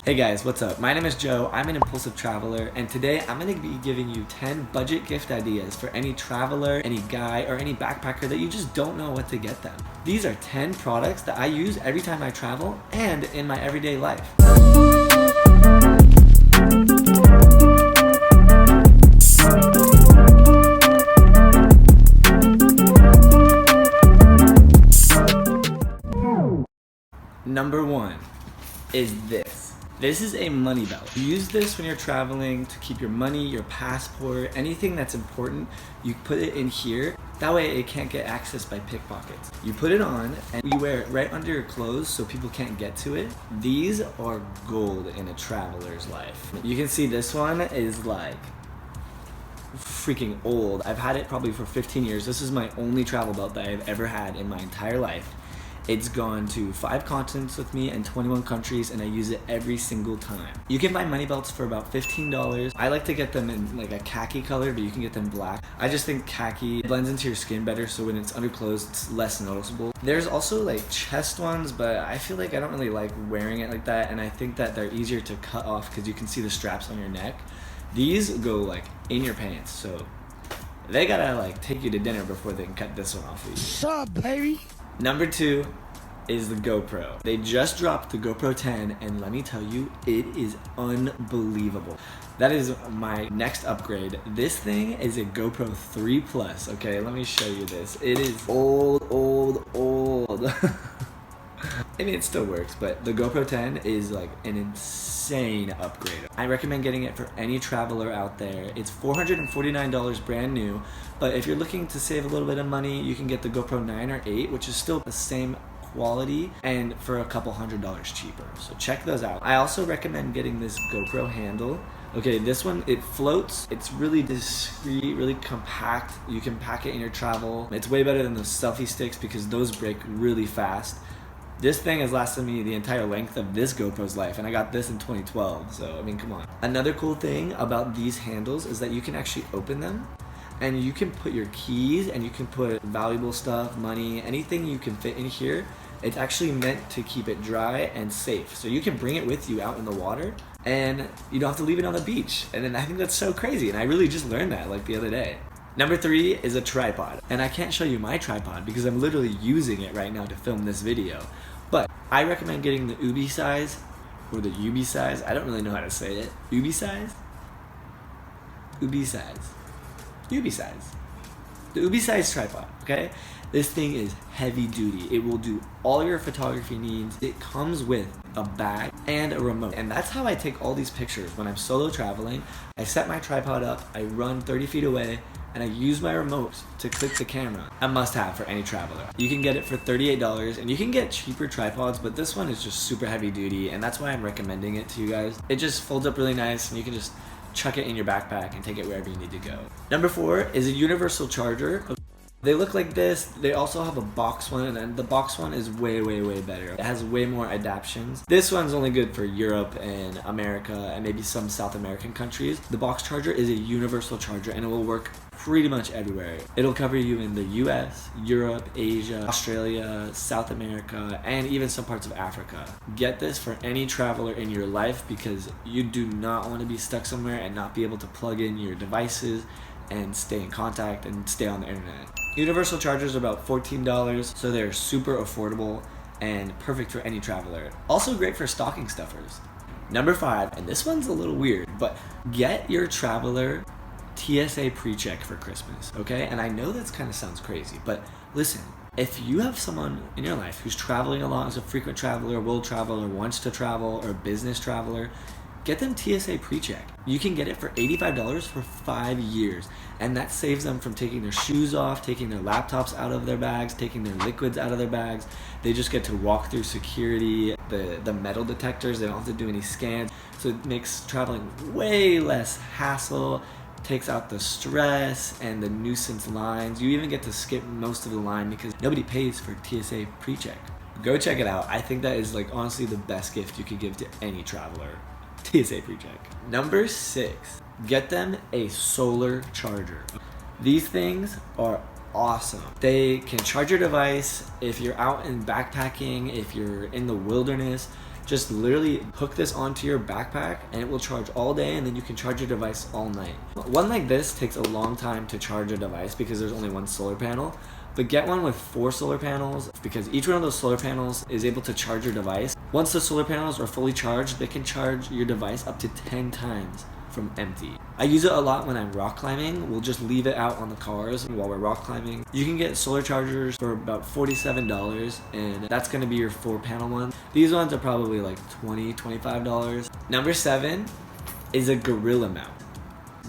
Hey guys, what's up? My name is Joe, I'm an impulsive traveler, and today I'm going to be giving you 10 budget gift ideas for any traveler, any guy, or any backpacker that you just don't know what to get them. These are 10 products that I use every time I travel and in my everyday life. Number 1 is this. This is a money belt. You use this when you're traveling to keep your money, your passport, anything that's important. You put it in here. That way it can't get accessed by pickpockets. You put it on and you wear it right under your clothes so people can't get to it. These are gold in a traveler's life. You can see this one is like freaking old. I've had it probably for 15 years. This is my only travel belt that I've ever had in my entire life. It's gone to 5 continents with me and 21 countries, and I use it every single time. You can buy money belts for about $15. I like to get them in like a khaki color, but you can get them black. I just think khaki blends into your skin better, so when it's under clothes, it's less noticeable. There's also like chest ones, but I feel like I don't really like wearing it like that, and I think that they're easier to cut off because you can see the straps on your neck. These go like in your pants, so they gotta like take you to dinner before they can cut this one off of you. What's up, baby? Number 2 is the GoPro. They just dropped the GoPro 10, and let me tell you, it is unbelievable. That is my next upgrade. This thing is a GoPro 3 Plus. Okay, let me show you this. It is old. I mean, it still works, but the GoPro 10 is like an insane upgrade. I recommend getting it for any traveler out there. It's $449 brand new, but if you're looking to save a little bit of money, you can get the GoPro 9 or 8, which is still the same quality and for a couple $100s cheaper. So check those out. I also recommend getting this GoPro handle. Okay, this one, it floats. It's really discreet, really compact. You can pack it in your travel. It's way better than those selfie sticks because those break really fast. This thing has lasted me the entire length of this GoPro's life, and I got this in 2012, so I mean, come on. Another cool thing about these handles is that you can actually open them, and you can put your keys, and you can put valuable stuff, money, anything you can fit in here. It's actually meant to keep it dry and safe, so you can bring it with you out in the water, and you don't have to leave it on the beach. And then I think that's so crazy, and I really just learned that like the other day. Number 3 is a tripod, and I can't show you my tripod because I'm literally using it right now to film this video, but I recommend getting the UBeesize or the UBeesize. I don't really know how to say it. UBeesize? UBeesize. UBeesize. The UBeesize tripod, okay? This thing is heavy duty. It will do all your photography needs. It comes with a bag and a remote. And that's how I take all these pictures when I'm solo traveling. I set my tripod up, I run 30 feet away, and I use my remote to click the camera. A must-have for any traveler. You can get it for $38, and you can get cheaper tripods, but this one is just super heavy duty, and that's why I'm recommending it to you guys. It just folds up really nice, and you can just chuck it in your backpack and take it wherever you need to go. Number 4 is a universal charger. They look like this. They also have a box one, and the box one is way better. It has way more adaptions. This one's only good for Europe and America and maybe some South American countries. The box charger is a universal charger, and it will work pretty much everywhere. It'll cover you in the US, Europe, Asia, Australia, South America, and even some parts of Africa. Get this for any traveler in your life because you do not want to be stuck somewhere and not be able to plug in your devices and stay in contact and stay on the internet. Universal chargers are about $14, so they're super affordable and perfect for any traveler. Also great for stocking stuffers. Number 5, and this one's a little weird, but get your traveler TSA PreCheck for Christmas, okay? And I know that kind of sounds crazy, but listen, if you have someone in your life who's traveling a lot, as a frequent traveler, will travel, or wants to travel, or a business traveler, get them TSA PreCheck. You can get it for $85 for 5 years, and that saves them from taking their shoes off, taking their laptops out of their bags, taking their liquids out of their bags. They just get to walk through security, the metal detectors. They don't have to do any scans, so it makes traveling way less hassle, takes out the stress and the nuisance lines. You even get to skip most of the line because nobody pays for TSA PreCheck. Go check it out. I think that is like honestly the best gift you could give to any traveler. TSA PreCheck. Number 6, get them a solar charger. These things are awesome. They can charge your device if you're out in backpacking, if you're in the wilderness. Just literally hook this onto your backpack and it will charge all day, and then you can charge your device all night. One like this takes a long time to charge a device because there's only one solar panel, but get one with 4 solar panels because each one of those solar panels is able to charge your device. Once the solar panels are fully charged, they can charge your device up to 10 times from empty. I use it a lot when I'm rock climbing. We'll just leave it out on the cars while we're rock climbing. You can get solar chargers for about $47, and that's gonna be your 4-panel one. These ones are probably like $20-$25. Number 7 is a Gorilla mount.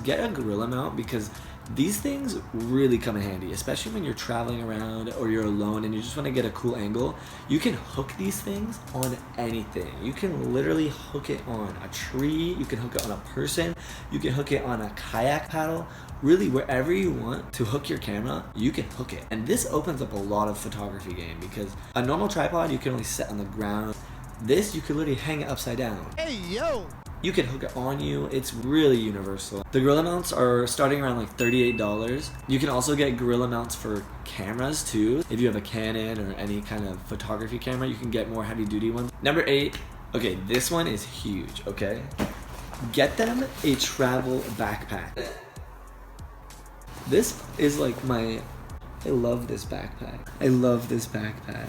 Get a Gorilla mount because these things really come in handy, especially when you're traveling around or you're alone and you just want to get a cool angle. You can hook these things on anything. You can literally hook it on a tree, you can hook it on a person, you can hook it on a kayak paddle. Really, wherever you want to hook your camera, you can hook it. And this opens up a lot of photography game because a normal tripod you can only set on the ground. This you could literally hang it upside down. Hey yo! You can hook it on you. It's really universal. The Gorilla mounts are starting around like $38. You can also get Gorilla mounts for cameras too. If you have a Canon or any kind of photography camera, you can get more heavy duty ones. Number 8, okay, this one is huge, okay? Get them a travel backpack. This is like I love this backpack. I love this backpack.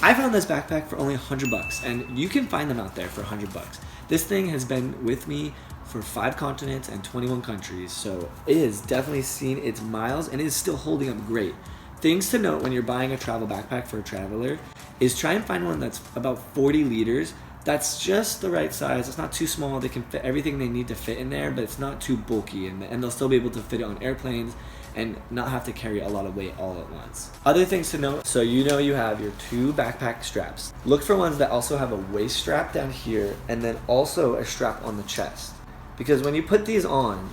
I found this backpack for only $100 and you can find them out there for $100. This thing has been with me for 5 continents and 21 countries, so it has definitely seen its miles and it is still holding up great. Things to note when you're buying a travel backpack for a traveler is try and find one that's about 40 liters. That's just the right size. It's not too small. They can fit everything they need to fit in there, but it's not too bulky, and they'll still be able to fit it on airplanes and not have to carry a lot of weight all at once. Other things to note, so you know you have your 2 backpack straps. Look for ones that also have a waist strap down here and then also a strap on the chest. Because when you put these on,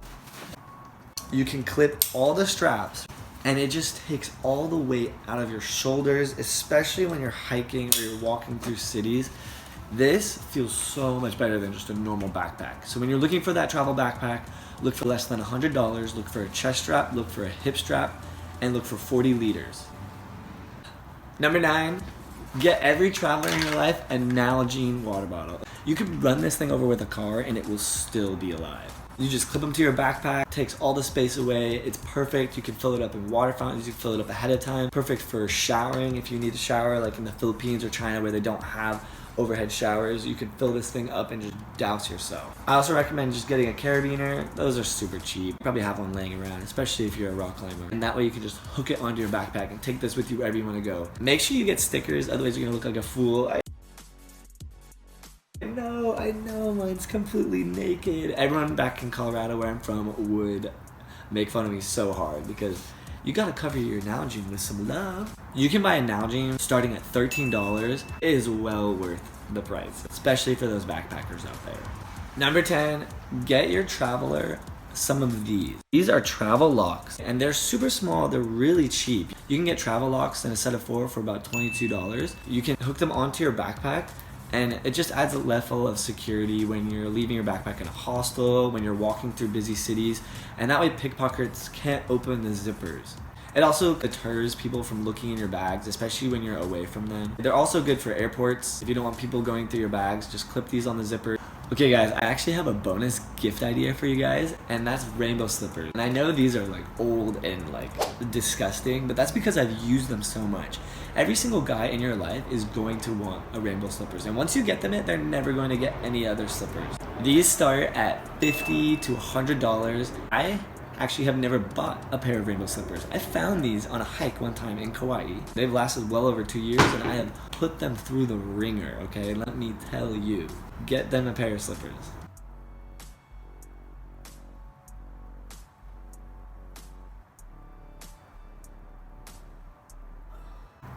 you can clip all the straps and it just takes all the weight out of your shoulders, especially when you're hiking or you're walking through cities. This feels so much better than just a normal backpack. So when you're looking for that travel backpack, look for less than $100, look for a chest strap, look for a hip strap, and look for 40 liters. Number 9, get every traveler in your life a Nalgene water bottle. You can run this thing over with a car and it will still be alive. You just clip them to your backpack, takes all the space away, it's perfect. You can fill it up in water fountains, you can fill it up ahead of time. Perfect for showering if you need to shower, like in the Philippines or China where they don't have overhead showers. You can fill this thing up and just douse yourself. I also recommend just getting a carabiner. Those are super cheap. You probably have one laying around, especially if you're a rock climber. And that way you can just hook it onto your backpack and take this with you wherever you want to go. Make sure you get stickers, otherwise you're gonna look like a fool. I know, mine's completely naked. Everyone back in Colorado where I'm from would make fun of me so hard because you gotta cover your Nalgene with some love. You can buy a Nalgene starting at $13. It is well worth the price, especially for those backpackers out there. Number 10, get your traveler some of these. These are travel locks and they're super small, they're really cheap. You can get travel locks in a set of 4 for about $22. You can hook them onto your backpack and it just adds a level of security when you're leaving your backpack in a hostel, when you're walking through busy cities, and that way pickpockets can't open the zippers. It also deters people from looking in your bags, especially when you're away from them. They're also good for airports. If you don't want people going through your bags, just clip these on the zipper. Okay guys, I actually have a bonus gift idea for you guys, and that's rainbow slippers. And I know these are like old and like disgusting, but that's because I've used them so much. Every single guy in your life is going to want a rainbow slippers, and once you get them, they're never going to get any other slippers. These start at $50 to $100. I actually have never bought a pair of rainbow slippers. I found these on a hike one time in Kauai. They've lasted well over 2 years and I have put them through the ringer, okay? Let me tell you. Get them a pair of slippers.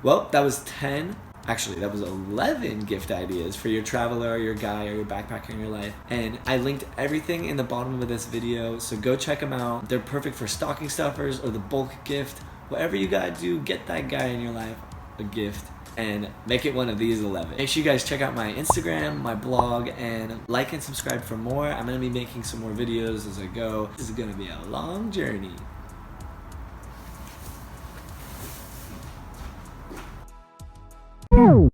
Well, that was 10. Actually, that was 11 gift ideas for your traveler, your guy, or your backpacker in your life. And I linked everything in the bottom of this video, so go check them out. They're perfect for stocking stuffers or the bulk gift. Whatever you gotta do, get that guy in your life a gift and make it one of these 11. Make sure you guys check out my Instagram, my blog, and like and subscribe for more. I'm gonna be making some more videos as I go. This is gonna be a long journey. Oh.